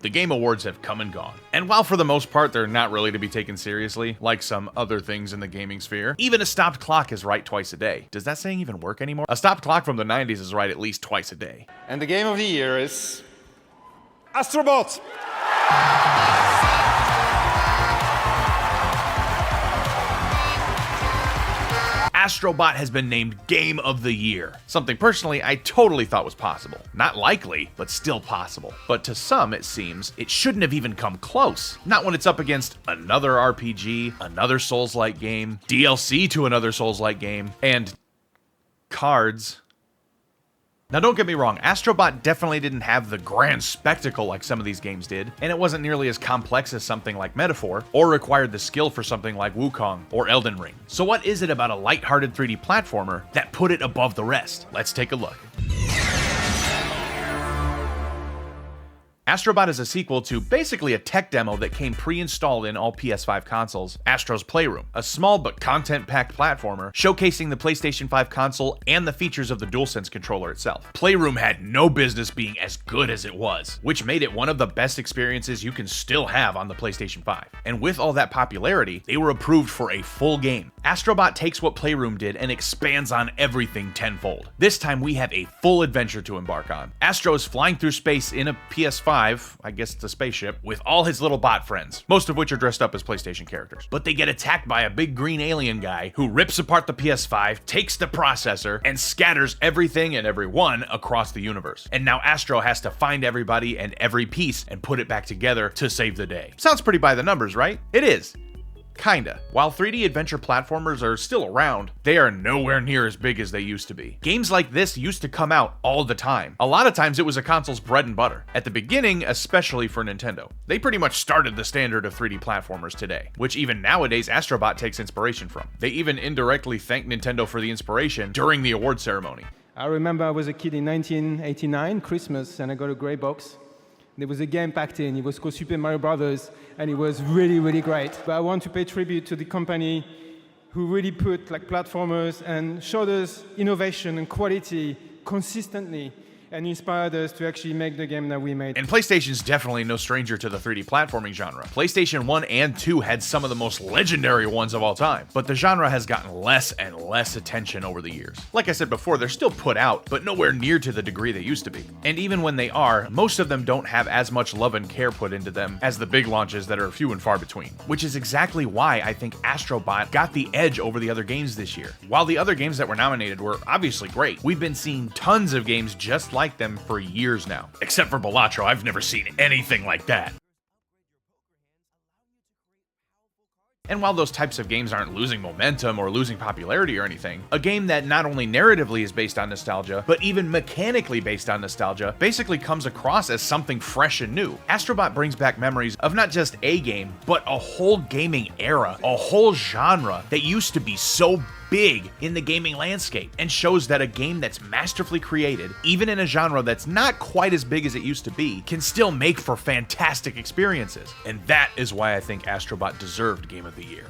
The Game Awards have come and gone, and while for the most part they're not really to be taken seriously, like some other things in the gaming sphere, even a stopped clock is right twice a day. Does that saying even work anymore? A stopped clock from the 90s is right at least twice a day. And the game of the year is Astrobot! Astrobot has been named Game of the Year, something personally I totally thought was possible. Not likely, but still possible. But to some, it seems, it shouldn't have even come close. Not when it's up against another RPG, another Souls-like game, DLC to another Souls-like game, and cards. Now don't get me wrong, Astrobot definitely didn't have the grand spectacle like some of these games did, and it wasn't nearly as complex as something like Metaphor, or required the skill for something like Wukong or Elden Ring. So what is it about a lighthearted 3D platformer that put it above the rest? Let's take a look. Astrobot is a sequel to basically a tech demo that came pre-installed in all PS5 consoles, Astro's Playroom, a small but content-packed platformer showcasing the PlayStation 5 console and the features of the DualSense controller itself. Playroom had no business being as good as it was, which made it one of the best experiences you can still have on the PlayStation 5. And with all that popularity, they were approved for a full game. Astrobot takes what Playroom did and expands on everything tenfold. This time we have a full adventure to embark on. Astro is flying through space in a PS5, I guess it's a spaceship, with all his little bot friends, most of which are dressed up as PlayStation characters. But they get attacked by a big green alien guy who rips apart the PS5, takes the processor, and scatters everything and everyone across the universe. And now Astro has to find everybody and every piece and put it back together to save the day. Sounds pretty by the numbers, right? It is. Kinda. While 3D adventure platformers are still around, they are nowhere near as big as they used to be. Games like this used to come out all the time. A lot of times it was a console's bread and butter. At the beginning, especially for Nintendo. They pretty much started the standard of 3D platformers today, which even nowadays Astrobot takes inspiration from. They even indirectly thank Nintendo for the inspiration during the award ceremony. I remember I was a kid in 1989, Christmas, and I got a grey box. There was a game packed in, it was called Super Mario Brothers, and it was really, really great. But I want to pay tribute to the company who really put platformers and showed us innovation and quality consistently and inspired us to actually make the game that we made. And PlayStation's definitely no stranger to the 3D platforming genre. PlayStation 1 and 2 had some of the most legendary ones of all time, but the genre has gotten less and less attention over the years. Like I said before, they're still put out, but nowhere near to the degree they used to be. And even when they are, most of them don't have as much love and care put into them as the big launches that are few and far between. Which is exactly why I think Astrobot got the edge over the other games this year. While the other games that were nominated were obviously great, we've been seeing tons of games just like them for years now. Except for Balatro, I've never seen anything like that. And while those types of games aren't losing momentum or losing popularity or anything, a game that not only narratively is based on nostalgia, but even mechanically based on nostalgia, basically comes across as something fresh and new. Astrobot brings back memories of not just a game, but a whole gaming era, a whole genre that used to be so big in the gaming landscape, and shows that a game that's masterfully created, even in a genre that's not quite as big as it used to be, can still make for fantastic experiences. And that is why I think Astrobot deserved Game of the Year.